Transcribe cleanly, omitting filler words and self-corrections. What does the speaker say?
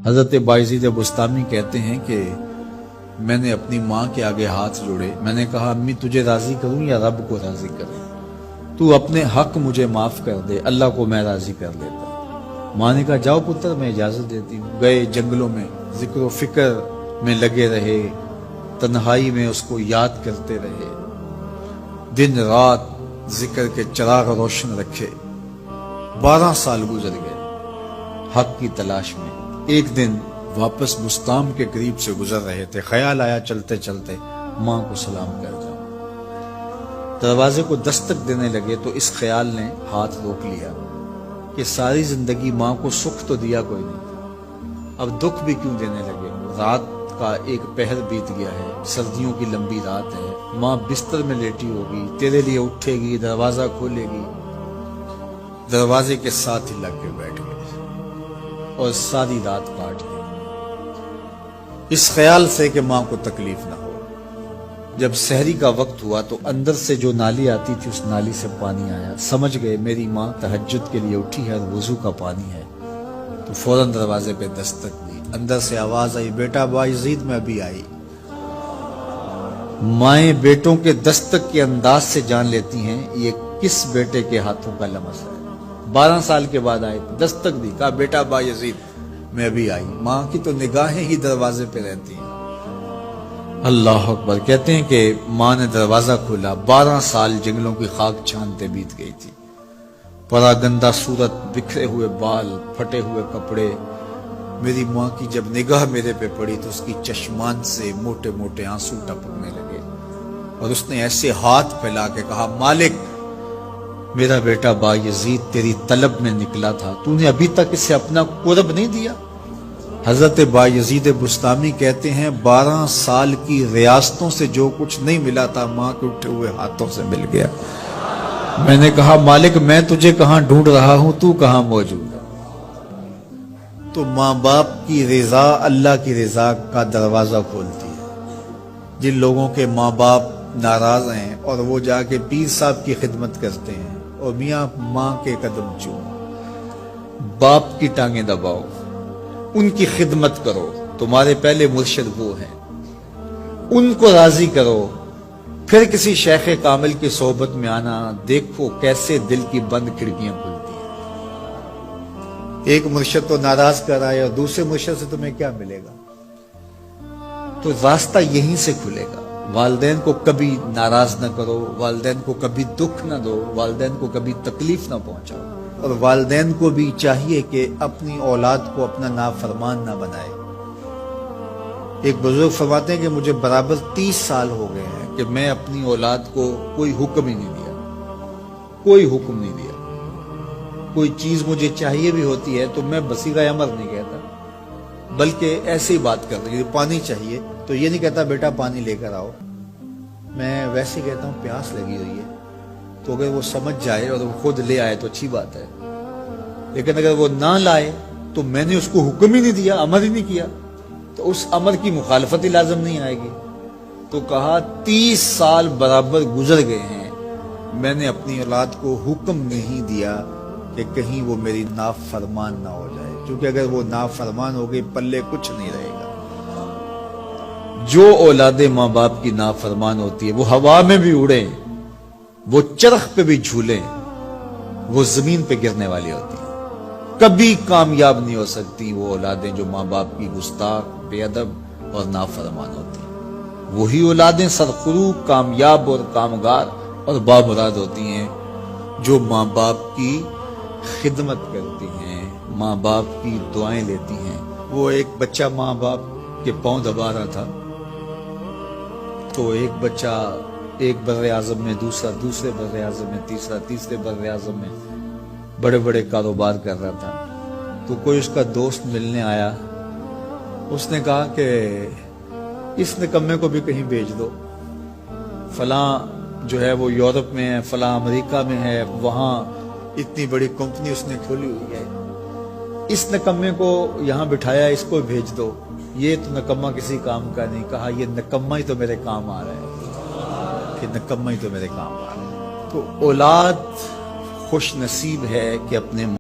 حضرت بایزید بستامی کہتے ہیں کہ میں نے اپنی ماں کے آگے ہاتھ جوڑے، میں نے کہا امی تجھے راضی کروں یا رب کو راضی کروں؟ تو اپنے حق مجھے معاف کر دے، اللہ کو میں راضی کر لیتا۔ ماں نے کہا جاؤ پتر میں اجازت دیتی ہوں۔ گئے جنگلوں میں ذکر و فکر میں لگے رہے، تنہائی میں اس کو یاد کرتے رہے، دن رات ذکر کے چراغ روشن رکھے۔ 12 سال گزر گئے حق کی تلاش میں۔ ایک دن واپس بستام کے قریب سے گزر رہے تھے، خیال آیا چلتے چلتے ماں کو سلام کر جاؤں۔ دروازے کو دستک دینے لگے تو اس خیال نے ہاتھ روک لیا کہ ساری زندگی ماں کو سکھ تو دیا کوئی نہیں، اب دکھ بھی کیوں دینے لگے؟ رات کا ایک پہر بیت گیا ہے، سردیوں کی لمبی رات ہے، ماں بستر میں لیٹی ہوگی، تیرے لیے اٹھے گی، دروازہ کھولے گی۔ دروازے کے ساتھ ہی لگ کے بیٹھ گئے اور ساری رات کاٹ گئی اس خیال سے کہ ماں کو تکلیف نہ ہو۔ جب سحری کا وقت ہوا تو اندر سے جو نالی آتی تھی اس نالی سے پانی آیا، سمجھ گئے میری ماں تہجد کے لیے اٹھی ہے اور وضو کا پانی ہے، تو فوراً دروازے پہ دستک دی۔ اندر سے آواز آئی بیٹا بایزید میں ابھی آئی۔ مائیں بیٹوں کے دستک کے انداز سے جان لیتی ہیں یہ کس بیٹے کے ہاتھوں کا لمس ہے۔ 12 سال کے بعد آئے، دستک دی، کہا بیٹا بایزید میں ابھی آئی۔ ماں کی تو نگاہیں ہی دروازے پہ رہتی ہیں۔ اللہ اکبر۔ کہتے ہیں کہ ماں نے دروازہ کھولا، 12 سال جنگلوں کی خاک چھانتے بیت گئی تھی۔ پراگندہ صورت، بکھرے ہوئے بال، پھٹے ہوئے کپڑے۔ میری ماں کی جب نگاہ میرے پہ پڑی تو اس کی چشمان سے موٹے موٹے آنسو ٹپکنے لگے اور اس نے ایسے ہاتھ پھیلا کے کہا مالک میرا بیٹا بایزید تیری طلب میں نکلا تھا، تو نے ابھی تک اسے اپنا قرب نہیں دیا؟ حضرت بایزید بستامی کہتے ہیں 12 سال کی ریاستوں سے جو کچھ نہیں ملا تھا ماں کے اٹھے ہوئے ہاتھوں سے مل گیا۔ میں نے کہا مالک میں تجھے کہاں ڈھونڈ رہا ہوں، تو کہاں موجود ہے؟ تو ماں باپ کی رضا اللہ کی رضا کا دروازہ کھولتی ہے۔ جن لوگوں کے ماں باپ ناراض ہیں اور وہ جا کے پیر صاحب کی خدمت کرتے ہیں اور میاں ماں کے قدم چومو، باپ کی ٹانگیں دباؤ، ان کی خدمت کرو، تمہارے پہلے مرشد وہ ہیں، ان کو راضی کرو، پھر کسی شیخ کامل کی صحبت میں آنا، دیکھو کیسے دل کی بند کھڑکیاں کھلتی ہیں۔ ایک مرشد تو ناراض کر آئے اور دوسرے مرشد سے تمہیں کیا ملے گا؟ تو راستہ یہیں سے کھلے گا۔ والدین کو کبھی ناراض نہ کرو، والدین کو کبھی دکھ نہ دو، والدین کو کبھی تکلیف نہ پہنچاؤ، اور والدین کو بھی چاہیے کہ اپنی اولاد کو اپنا نافرمان نہ بنائے۔ ایک بزرگ فرماتے ہیں کہ مجھے برابر 30 سال ہو گئے ہیں کہ میں اپنی اولاد کو کوئی حکم ہی نہیں دیا، کوئی حکم نہیں دیا۔ کوئی چیز مجھے چاہیے بھی ہوتی ہے تو میں بصیغہ امر نہیں کہتا، بلکہ ایسی بات کرتا ہوں، پانی چاہیے تو یہ نہیں کہتا بیٹا پانی لے کر آؤ، میں ویسے کہتا ہوں پیاس لگی ہوئی ہے، تو اگر وہ سمجھ جائے اور وہ خود لے آئے تو اچھی بات ہے، لیکن اگر وہ نہ لائے تو میں نے اس کو حکم ہی نہیں دیا، امر ہی نہیں کیا، تو اس امر کی مخالفت ہی لازم نہیں آئے گی۔ تو کہا 30 سال برابر گزر گئے ہیں، میں نے اپنی اولاد کو حکم نہیں دیا کہ کہیں وہ میری نافرمان نہ ہو جائے، کیونکہ اگر وہ نافرمان ہو گئی پلے کچھ نہیں رہے گا۔ جو اولادیں ماں باپ کی نافرمان ہوتی ہے وہ ہوا میں بھی اڑیں، وہ چرخ پہ بھی جھولیں، وہ زمین پہ گرنے والی ہوتی ہیں، کبھی کامیاب نہیں ہو سکتی وہ اولادیں جو ماں باپ کی گستاخ، بے ادب اور نافرمان ہوتی ہیں۔ وہی اولادیں سرخرو، کامیاب اور کامگار اور بامراد ہوتی ہیں جو ماں باپ کی خدمت کرتی ہیں، ماں باپ کی دعائیں لیتی ہیں۔ وہ ایک بچہ ماں باپ کے پاؤں دبا رہا تھا تو ایک بچہ ایک بر اعظم میں، دوسرے بر اعظم میں، تیسرے بر اعظم میں بڑے بڑے کاروبار کر رہا تھا۔ تو کوئی اس کا دوست ملنے آیا، اس نے کہا کہ اس نکمے کو بھی کہیں بھیج دو، فلاں جو ہے وہ یورپ میں ہے، فلاں امریکہ میں ہے، وہاں اتنی بڑی کمپنی اس نے کھولی ہوئی ہے، اس نکمے کو یہاں بٹھایا، اس کو بھیج دو، یہ تو نکمہ کسی کام کا نہیں۔ کہا یہ نکمہ ہی تو میرے کام آ رہا ہے، کہ نکمہ ہی تو میرے کام آ رہا ہے۔ تو اولاد خوش نصیب ہے کہ اپنے